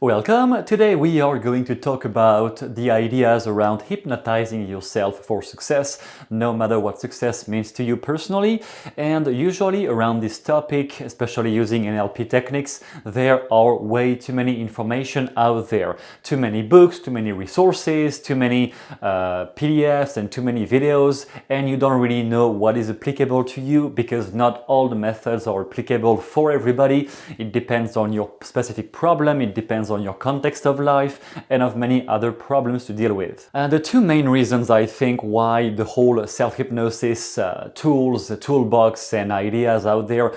Welcome! Today we are going to talk about the ideas around hypnotizing yourself for success, no matter what success means to you personally. And usually around this topic, especially using NLP techniques, there are way too many information out there. Too many books, too many resources, too many PDFs and too many videos, and you don't really know what is applicable to you because not all the methods are applicable for everybody. It depends on your specific problem, it depends on your context of life and of many other problems to deal with. And the two main reasons I think why the whole self-hypnosis tools, toolbox and ideas out there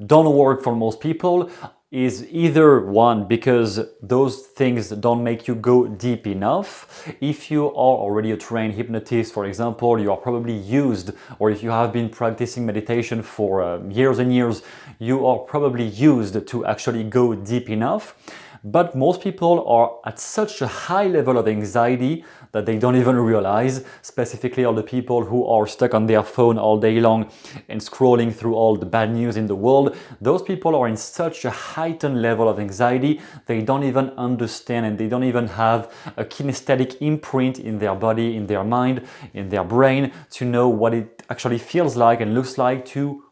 don't work for most people is either one, because those things don't make you go deep enough. If you are already a trained hypnotist, for example, you are probably used, or if you have been practicing meditation for years and years, you are probably used to actually go deep enough. But most people are at such a high level of anxiety that they don't even realize, specifically all the people who are stuck on their phone all day long and scrolling through all the bad news in the world. Those people are in such a heightened level of anxiety, they don't even understand and they don't even have a kinesthetic imprint in their body, in their mind, in their brain to know what it actually feels like and looks like to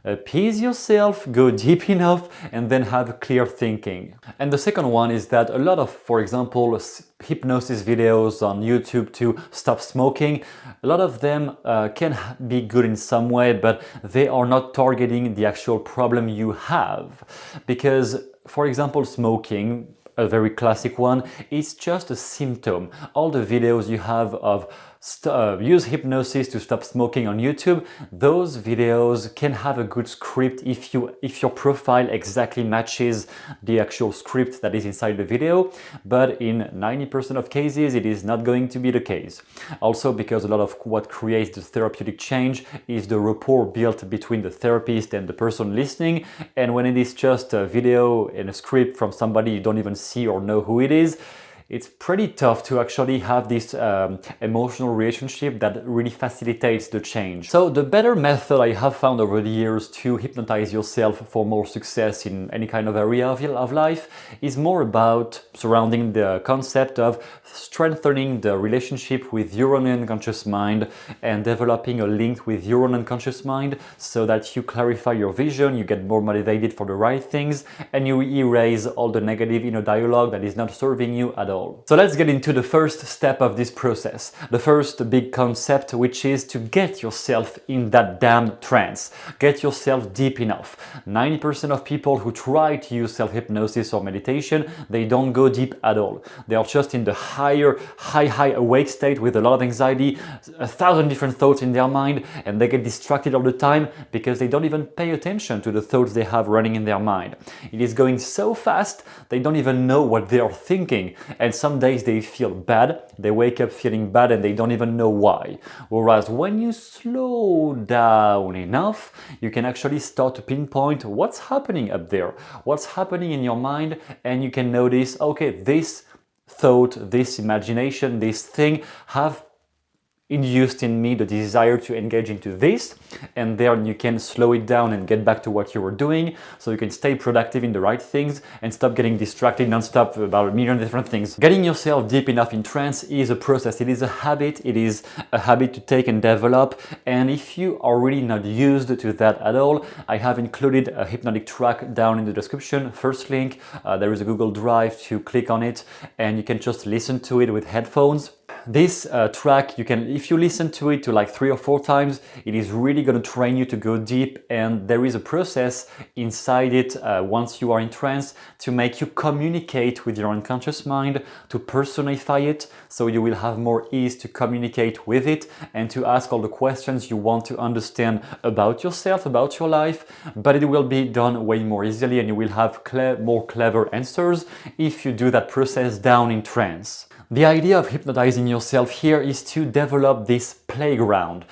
appease yourself, go deep enough, and then have clear thinking. And the second one is that a lot of, for example, hypnosis videos on YouTube to stop smoking, a lot of them can be good in some way, but they are not targeting the actual problem you have. Because, for example, smoking, a very classic one, is just a symptom. All the videos you have of use hypnosis to stop smoking on YouTube, those videos can have a good script if your profile exactly matches the actual script that is inside the video, but in 90% of cases it is not going to be the case. Also because a lot of what creates the therapeutic change is the rapport built between the therapist and the person listening, and when it is just a video and a script from somebody you don't even see or know who it is, it's pretty tough to actually have this emotional relationship that really facilitates the change. So the better method I have found over the years to hypnotize yourself for more success in any kind of area of life is more about surrounding the concept of strengthening the relationship with your own unconscious mind and developing a link with your own unconscious mind so that you clarify your vision, you get more motivated for the right things, and you erase all the negative inner dialogue that is not serving you at all. So let's get into the first step of this process, the first big concept, which is to get yourself in that damn trance. Get yourself deep enough. 90% of people who try to use self-hypnosis or meditation, they don't go deep at all. They are just in the high awake state with a lot of anxiety, 1,000 different thoughts in their mind, and they get distracted all the time because they don't even pay attention to the thoughts they have running in their mind. It is going so fast, they don't even know what they are thinking. And some days they feel bad, they wake up feeling bad and they don't even know why. Whereas when you slow down enough, you can actually start to pinpoint what's happening up there, what's happening in your mind, and you can notice, okay, this thought, this imagination, this thing have induced in me the desire to engage into this, and then you can slow it down and get back to what you were doing so you can stay productive in the right things and stop getting distracted non-stop about a million different things. Getting yourself deep enough in trance is a process, it is a habit, to take and develop, and if you are really not used to that at all, I have included a hypnotic track down in the description, first link. There is a Google Drive to click on it and you can just listen to it with headphones. This track, you can, if you listen to it to like 3 or 4 times, it is really going to train you to go deep, and there is a process inside it once you are in trance to make you communicate with your unconscious mind, to personify it, so you will have more ease to communicate with it and to ask all the questions you want to understand about yourself, about your life, but it will be done way more easily and you will have more clever answers if you do that process down in trance. The idea of hypnotizing yourself here is to develop this playground.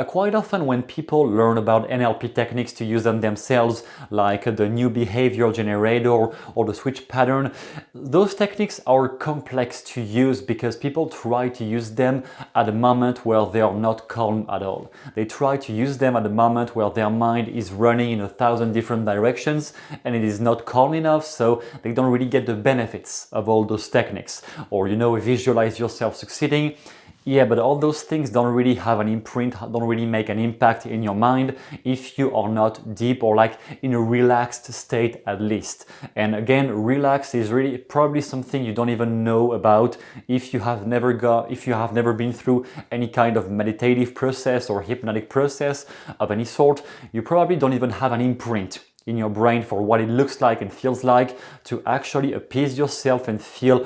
Quite often when people learn about NLP techniques to use them themselves, like the new behavior generator or the switch pattern, those techniques are complex to use because people try to use them at a moment where they are not calm at all. They try to use them at a moment where their mind is running in 1,000 different directions and it is not calm enough, so they don't really get the benefits of all those techniques. Or, visualize yourself succeeding. Yeah, but all those things don't really have an imprint, don't really make an impact in your mind if you are not deep or like in a relaxed state at least. And again, relax is really probably something you don't even know about if you have never been through any kind of meditative process or hypnotic process of any sort. You probably don't even have an imprint in your brain for what it looks like and feels like to actually appease yourself and feel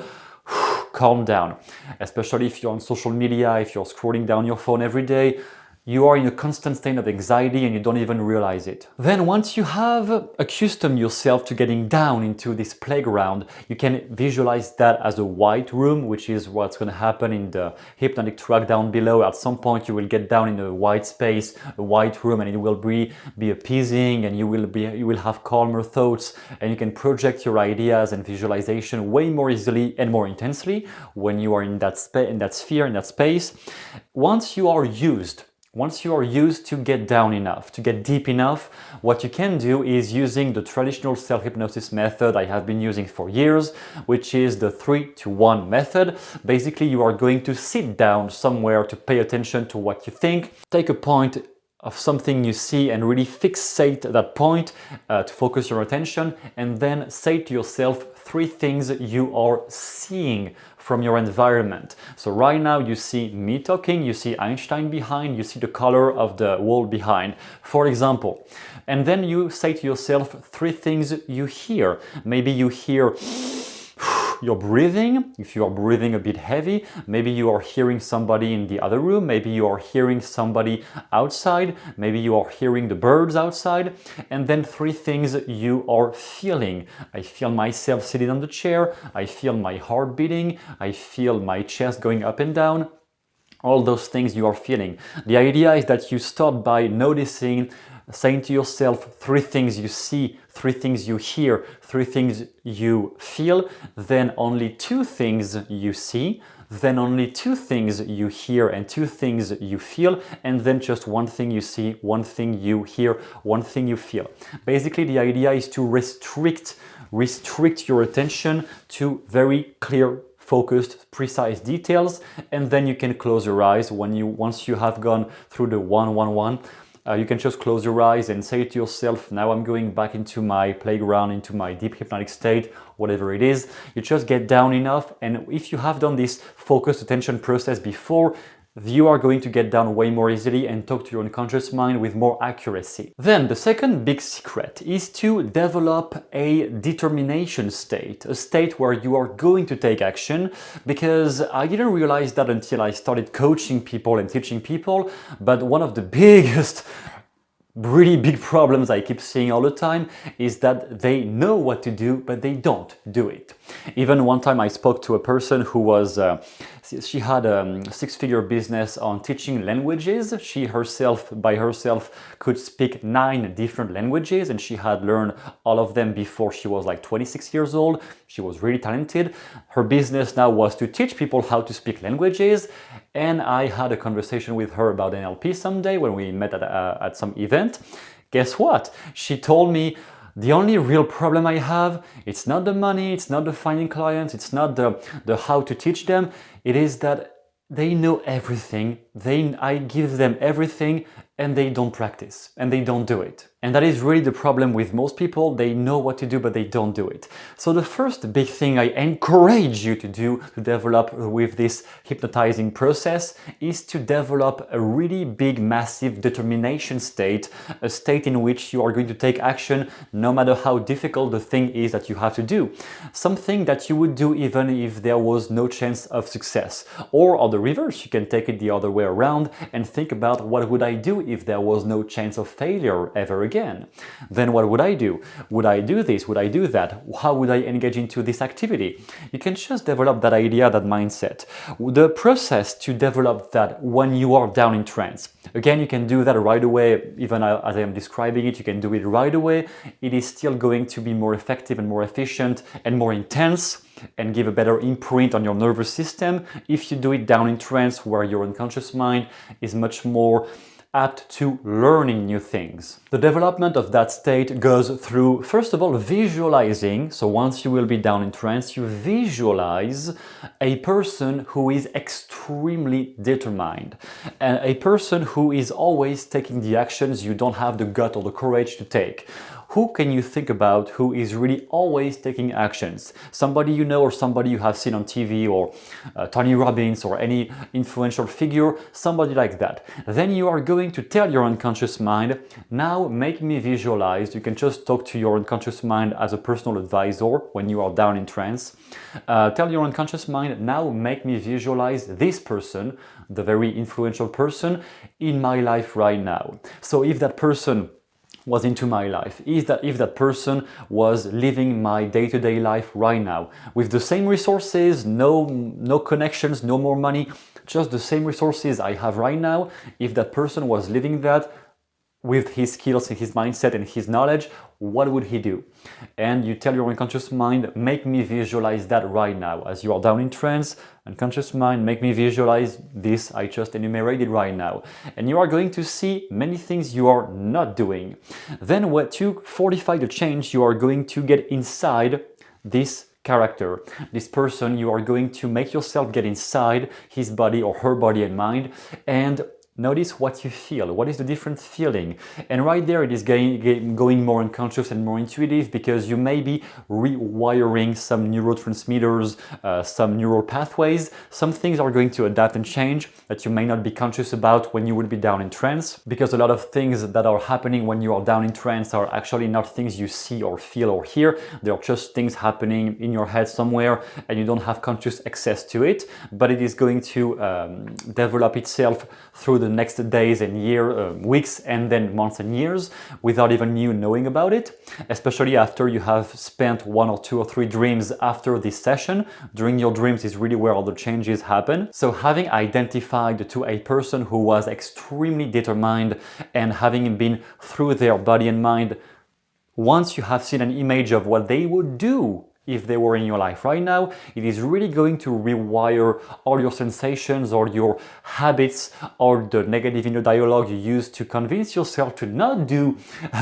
calm down. Especially if you're on social media, if you're scrolling down your phone every day, you are in a constant state of anxiety and you don't even realize it. Then once you have accustomed yourself to getting down into this playground, you can visualize that as a white room, which is what's going to happen in the hypnotic track down below. At some point you will get down in a white space, a white room, and it will be appeasing, and you will have calmer thoughts, and you can project your ideas and visualization way more easily and more intensely when you are in that sphere, in that space. Once you are used to get down enough, to get deep enough, what you can do is using the traditional self-hypnosis method I have been using for years, which is the 3-to-1 method. Basically, you are going to sit down somewhere to pay attention to what you think, take a point of something you see and really fixate that point to focus your attention, and then say to yourself 3 things you are seeing from your environment. So right now you see me talking, you see Einstein behind, you see the color of the wall behind, for example. And then you say to yourself 3 things you hear. Maybe you hear your breathing, if you are breathing a bit heavy. Maybe you are hearing somebody in the other room. Maybe you are hearing somebody outside. Maybe you are hearing the birds outside. And then 3 things you are feeling. I feel myself sitting on the chair. I feel my heart beating. I feel my chest going up and down. All those things you are feeling. The idea is that you start by noticing, saying to yourself 3 things you see, 3 things you hear, 3 things you feel, then only 2 things you see, then only 2 things you hear and 2 things you feel, and then just 1 thing you see, 1 thing you hear, 1 thing you feel. Basically, the idea is to restrict your attention to very clear, focused, precise details, and then you can close your eyes once you have gone through the 1-1-1. You can just close your eyes and say to yourself, now I'm going back into my playground, into my deep hypnotic state, whatever it is. You just get down enough, and if you have done this focused attention process before, you are going to get down way more easily and talk to your unconscious mind with more accuracy. Then the second big secret is to develop a determination state, a state where you are going to take action, because I didn't realize that until I started coaching people and teaching people, but one of the biggest really big problems I keep seeing all the time is that they know what to do, but they don't do it. Even one time I spoke to a person who was, she had a 6-figure business on teaching languages. She by herself could speak 9 different languages, and she had learned all of them before she was like 26 years old. She was really talented. Her business now was to teach people how to speak languages. And I had a conversation with her about NLP someday when we met at some event. Guess what? She told me, the only real problem I have, it's not the money, it's not the finding clients, it's not the how to teach them. It is that they know everything. I give them everything and they don't practice and they don't do it. And that is really the problem with most people. They know what to do, but they don't do it. So the first big thing I encourage you to do to develop with this hypnotizing process is to develop a really big, massive determination state, a state in which you are going to take action no matter how difficult the thing is that you have to do. Something that you would do even if there was no chance of success. Or on the reverse, you can take it the other way around and think about, what would I do if there was no chance of failure ever again? Then what would I do? Would I do this? Would I do that? How would I engage into this activity? You can just develop that idea, that mindset. The process to develop that when you are down in trance. Again, you can do that right away, even as I am describing it, you can do it right away. It is still going to be more effective and more efficient and more intense and give a better imprint on your nervous system if you do it down in trance, where your unconscious mind is much more apt to learning new things. The development of that state goes through, first of all, visualizing. So once you will be down in trance, you visualize a person who is extremely determined, and a person who is always taking the actions you don't have the gut or the courage to take. Who can you think about who is really always taking actions? Somebody you know, or somebody you have seen on TV, or Tony Robbins, or any influential figure, somebody like that. Then you are going to tell your unconscious mind, now make me visualize. You can just talk to your unconscious mind as a personal advisor when you are down in trance. Tell your unconscious mind, now make me visualize this person, the very influential person in my life right now. So if that person was into my life, if that person was living my day-to-day life right now with the same resources, no connections, no more money, just the same resources I have right now, if that person was living that with his skills and his mindset and his knowledge, what would he do? And you tell your unconscious mind, make me visualize that right now. As you are down in trance, unconscious mind, make me visualize this I just enumerated right now. And you are going to see many things you are not doing. Then to fortify the change, you are going to get inside this character, this person. You are going to make yourself get inside his body or her body and mind, and notice what you feel. What is the different feeling? And right there it is going more unconscious and more intuitive, because you may be rewiring some neurotransmitters, some neural pathways. Some things are going to adapt and change that you may not be conscious about when you would be down in trance, because a lot of things that are happening when you are down in trance are actually not things you see or feel or hear. They're just things happening in your head somewhere, and you don't have conscious access to it, but it is going to develop itself through the next days and weeks, and then months and years, without even you knowing about it, especially after you have spent 1 or 2 or 3 dreams after this session. During your dreams is really where all the changes happen. So having identified to a person who was extremely determined and having been through their body and mind, once you have seen an image of what they would do if they were in your life right now, it is really going to rewire all your sensations or your habits or the negative inner dialogue you use to convince yourself to not do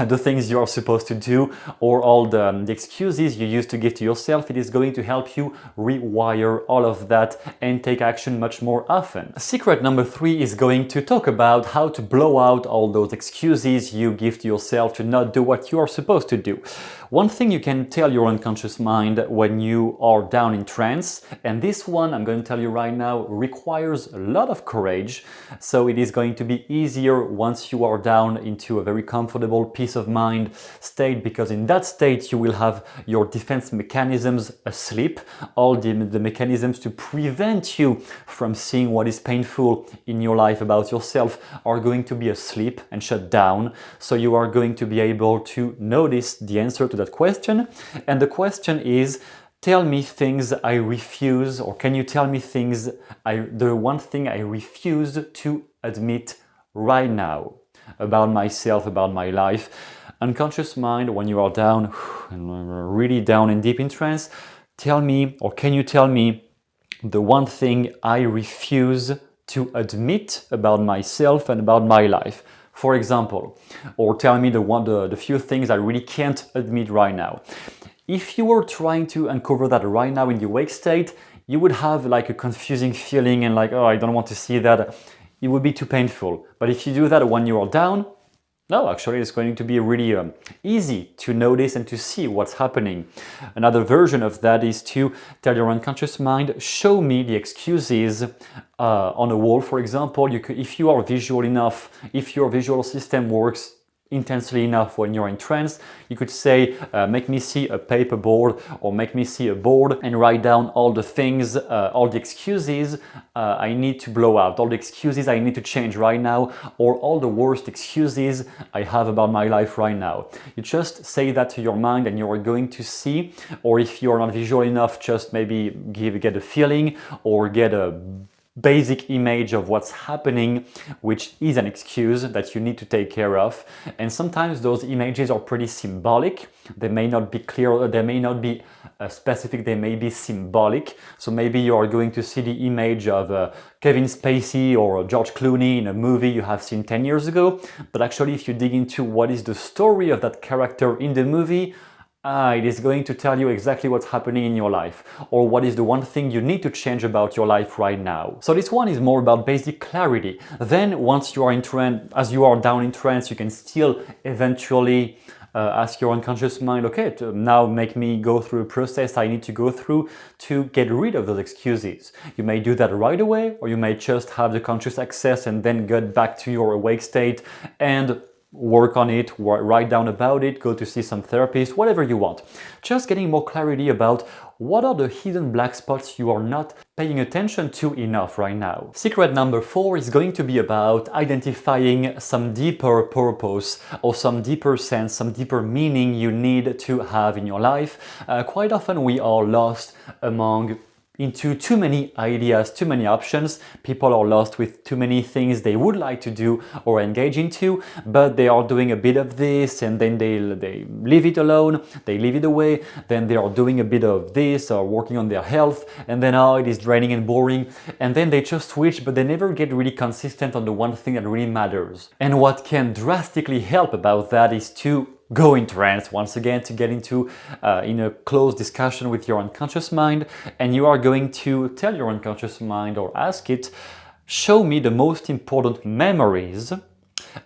the things you are supposed to do, or all the excuses you use to give to yourself. It is going to help you rewire all of that and take action much more often. Secret number 3 is going to talk about how to blow out all those excuses you give to yourself to not do what you are supposed to do. One thing you can tell your unconscious mind when you are down in trance, and this one I'm going to tell you right now requires a lot of courage, so it is going to be easier once you are down into a very comfortable peace of mind state, because in that state you will have your defense mechanisms asleep. All the mechanisms to prevent you from seeing what is painful in your life about yourself are going to be asleep and shut down, so you are going to be able to notice the answer to that question. And the question is, tell me things I refuse, or can you tell me things the one thing I refuse to admit right now about myself, about my life. Unconscious mind, when you are down, really down and deep in trance, tell me, or can you tell me the one thing I refuse to admit about myself and about my life? For example, or tell me the few things I really can't admit right now. If you were trying to uncover that right now in the awake state, you would have like a confusing feeling and like, oh, I don't want to see that. It would be too painful. But if you do that when you are down, no, actually it's going to be really easy to notice and to see what's happening. Another version of that is to tell your unconscious mind, show me the excuses on a wall, for example. If you are visual enough, if your visual system works intensely enough when you're in trance, you could say, make me see a paper board or make me see a board and write down all the things, all the excuses I need to blow out, all the excuses I need to change right now, or all the worst excuses I have about my life right now. You just say that to your mind and you're going to see, or if you're not visual enough, just maybe get a feeling or get a basic image of what's happening, which is an excuse that you need to take care of. And sometimes those images are pretty symbolic. They may not be clear, they may not be specific, they may be symbolic. So maybe you are going to see the image of Kevin Spacey or George Clooney in a movie you have seen 10 years ago. But actually, if you dig into what is the story of that character in the movie, it is going to tell you exactly what's happening in your life, or what is the one thing you need to change about your life right now. So this one is more about basic clarity. Then once you are in trance, as you are down in trance, you can still eventually ask your unconscious mind, okay, now make me go through a process I need to go through to get rid of those excuses. You may do that right away, or you may just have the conscious access and then get back to your awake state and work on it, write down about it, go to see some therapist, whatever you want. Just getting more clarity about what are the hidden black spots you are not paying attention to enough right now. Secret number 4 is going to be about identifying some deeper purpose or some deeper sense, some deeper meaning you need to have in your life. Quite often we are lost into too many ideas, too many options. People are lost with too many things they would like to do or engage into, but they are doing a bit of this and then they leave it alone, they leave it away, then they are doing a bit of this or working on their health, and then it is draining and boring, and then they just switch, but they never get really consistent on the one thing that really matters. And what can drastically help about that is to go in trance once again, to get into in a close discussion with your unconscious mind, and you are going to tell your unconscious mind or ask it, show me the most important memories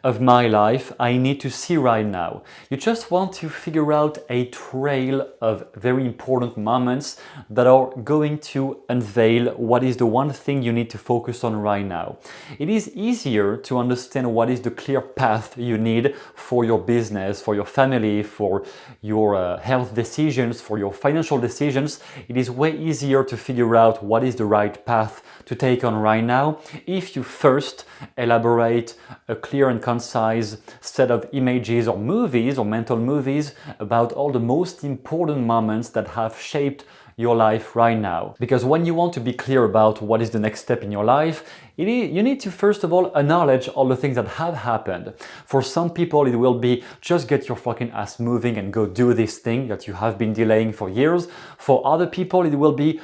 of my life I need to see right now. You just want to figure out a trail of very important moments that are going to unveil what is the one thing you need to focus on right now. It is easier to understand what is the clear path you need for your business, for your family, for your health decisions, for your financial decisions. It is way easier to figure out what is the right path to take on right now if you first elaborate a clear and concise set of images or movies or mental movies about all the most important moments that have shaped your life right now. Because when you want to be clear about what is the next step in your life, you need to first of all acknowledge all the things that have happened. For some people it will be just get your fucking ass moving and go do this thing that you have been delaying for years. For other people it will be,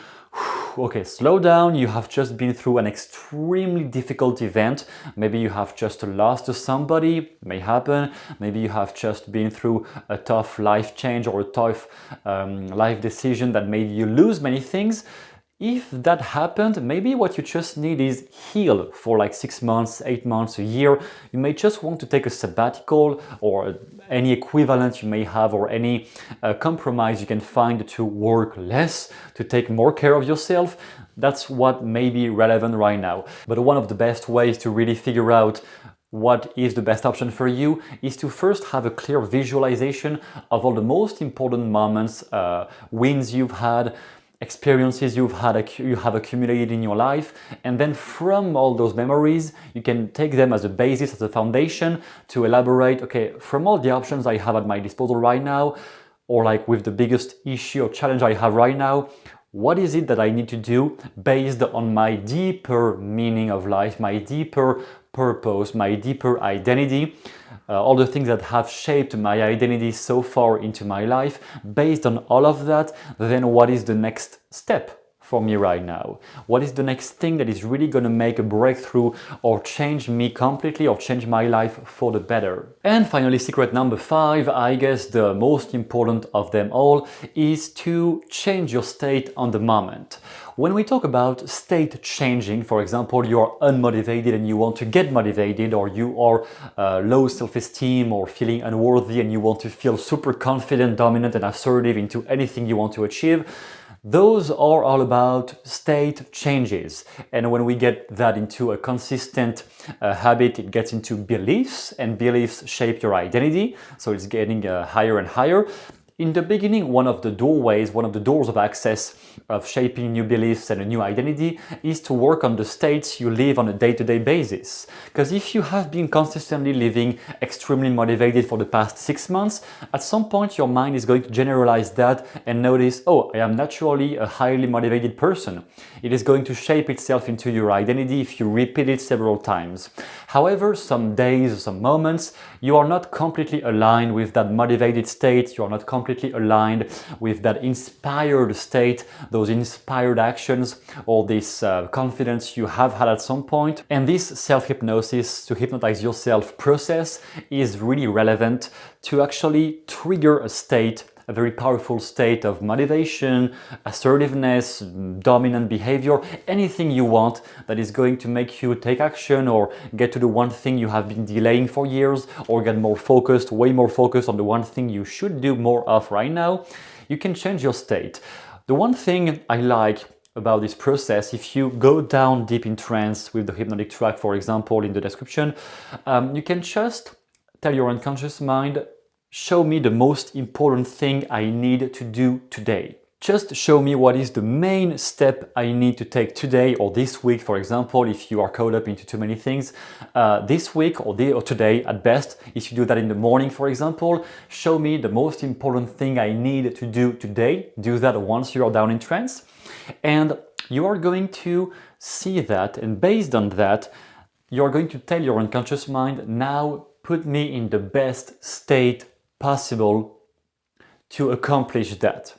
okay, slow down, you have just been through an extremely difficult event. Maybe you have just lost somebody, may happen. Maybe you have just been through a tough life change or a tough life decision that made you lose many things. If that happened, maybe what you just need is heal for like 6 months, 8 months, a year. You may just want to take a sabbatical or any equivalent you may have, or any compromise you can find to work less, to take more care of yourself. That's what may be relevant right now. But one of the best ways to really figure out what is the best option for you is to first have a clear visualization of all the most important moments, wins you've had, experiences you have accumulated in your life, and then from all those memories you can take them as a basis, as a foundation to elaborate, okay, from all the options I have at my disposal right now, or like with the biggest issue or challenge I have right now, what is it that I need to do based on my deeper meaning of life, my deeper purpose, my deeper identity, all the things that have shaped my identity so far into my life. Based on all of that, then what is the next step for me right now? What is the next thing that is really going to make a breakthrough or change me completely or change my life for the better? And finally, secret number 5, I guess the most important of them all, is to change your state on the moment. When we talk about state changing, for example, you are unmotivated and you want to get motivated, or you are low self-esteem or feeling unworthy and you want to feel super confident, dominant and assertive into anything you want to achieve, Those are all about state changes. And when we get that into a consistent habit, it gets into beliefs, and beliefs shape your identity. So it's getting higher and higher. In the beginning, one of the doors of access of shaping new beliefs and a new identity is to work on the states you live on a day-to-day basis. Because if you have been consistently living extremely motivated for the past 6 months, at some point your mind is going to generalize that and notice, oh, I am naturally a highly motivated person. It is going to shape itself into your identity if you repeat it several times. However, some days, some moments, you are not completely aligned with that motivated state, you are not completely aligned with that inspired state, those inspired actions, or this confidence you have had at some point. And this self-hypnosis to hypnotize yourself process is really relevant to actually trigger a state, a very powerful state of motivation, assertiveness, dominant behavior, anything you want that is going to make you take action or get to the one thing you have been delaying for years, or get more focused, way more focused on the one thing you should do more of right now. You can change your state. The one thing I like about this process, if you go down deep in trance with the hypnotic track, for example, in the description, you can just tell your unconscious mind, show me the most important thing I need to do today. Just show me what is the main step I need to take today or this week, for example, if you are caught up into too many things. This week or today at best, if you do that in the morning, for example, show me the most important thing I need to do today. Do that once you are down in trance. And you are going to see that, and based on that, you are going to tell your unconscious mind, now put me in the best state possible to accomplish that.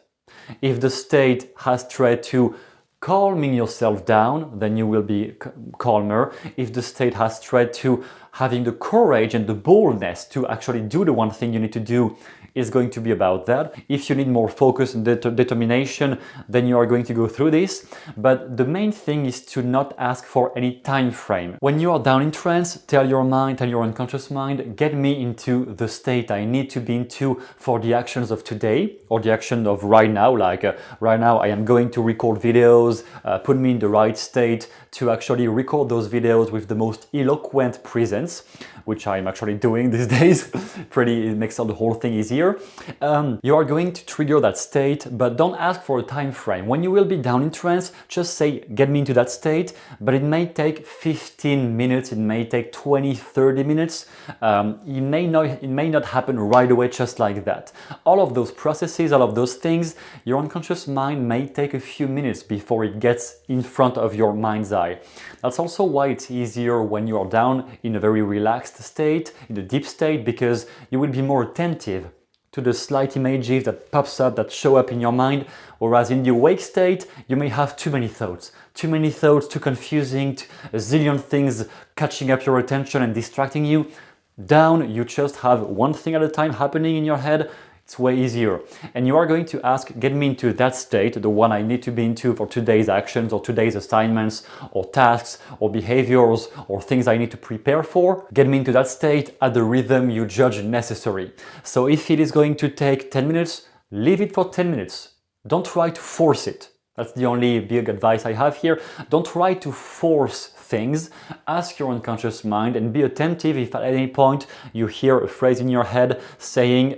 If the state has tried to calming yourself down, then you will be calmer. If the state has tried to having the courage and the boldness to actually do the one thing you need to do, is going to be about that. If you need more focus and determination, then you are going to go through this. But the main thing is to not ask for any time frame. When you are down in trance, tell your mind, tell your unconscious mind, get me into the state I need to be into for the actions of today, or the action of right now, like right now I am going to record videos, put me in the right state to actually record those videos with the most eloquent presence, which I'm actually doing these days. It makes the whole thing easier. You are going to trigger that state, but don't ask for a time frame. When you will be down in trance, just say, get me into that state, but it may take 15 minutes, it may take 20, 30 minutes. It may not happen right away just like that. All of those processes, all of those things, your unconscious mind may take a few minutes before it gets in front of your mind's eye. That's also why it's easier when you are down in a very relaxed state, in a deep state, because you will be more attentive to the slight images that pops up, that show up in your mind, whereas in the awake state, you may have too many thoughts, too confusing, a zillion things catching up your attention and distracting you. Down, you just have one thing at a time happening in your head. It's way easier. And you are going to ask, get me into that state, the one I need to be into for today's actions or today's assignments or tasks or behaviors or things I need to prepare for. Get me into that state at the rhythm you judge necessary. So if it is going to take 10 minutes, leave it for 10 minutes. Don't try to force it. That's the only big advice I have here. Don't try to force things. Ask your unconscious mind and be attentive if at any point you hear a phrase in your head saying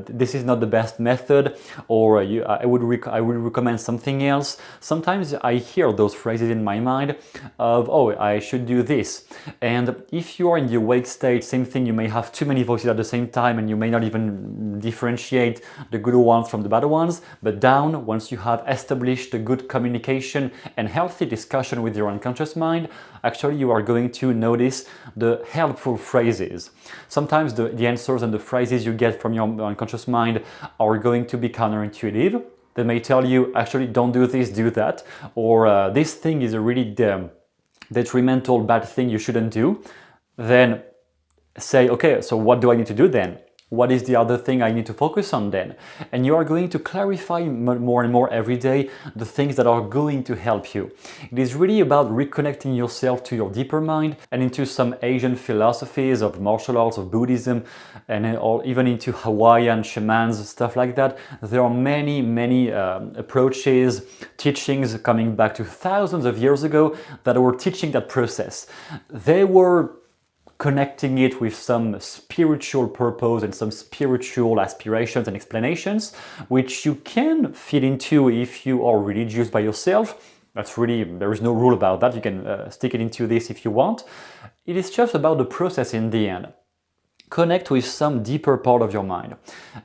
this is not the best method, or I would recommend something else. Sometimes I hear those phrases in my mind of, oh, I should do this. And if you are in the awake state, same thing, you may have too many voices at the same time and you may not even differentiate the good ones from the bad ones. But down, once you have established a good communication and healthy discussion with your unconscious mind, actually you are going to notice the helpful phrases. Sometimes the answers and the phrases you get from your unconscious mind are going to be counterintuitive. They may tell you, actually, don't do this, do that, or this thing is a really detrimental bad thing you shouldn't do. Then say, okay, so what do I need to do then? What is the other thing I need to focus on then? And you are going to clarify more and more every day the things that are going to help you. It is really about reconnecting yourself to your deeper mind and into some Asian philosophies of martial arts, of Buddhism, and or even into Hawaiian shamans, stuff like that. There are many approaches, teachings coming back to thousands of years ago that were teaching that process. They were connecting it with some spiritual purpose and some spiritual aspirations and explanations, which you can fit into if you are religious by yourself. That's really, there is no rule about that. You can stick it into this if you want. It is just about the process in the end. Connect with some deeper part of your mind.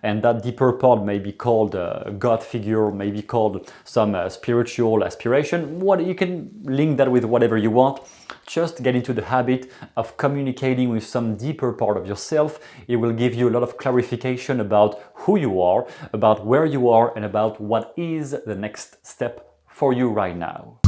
And that deeper part may be called a God figure, may be called some spiritual aspiration. You can link that with whatever you want. Just get into the habit of communicating with some deeper part of yourself. It will give you a lot of clarification about who you are, about where you are, and about what is the next step for you right now.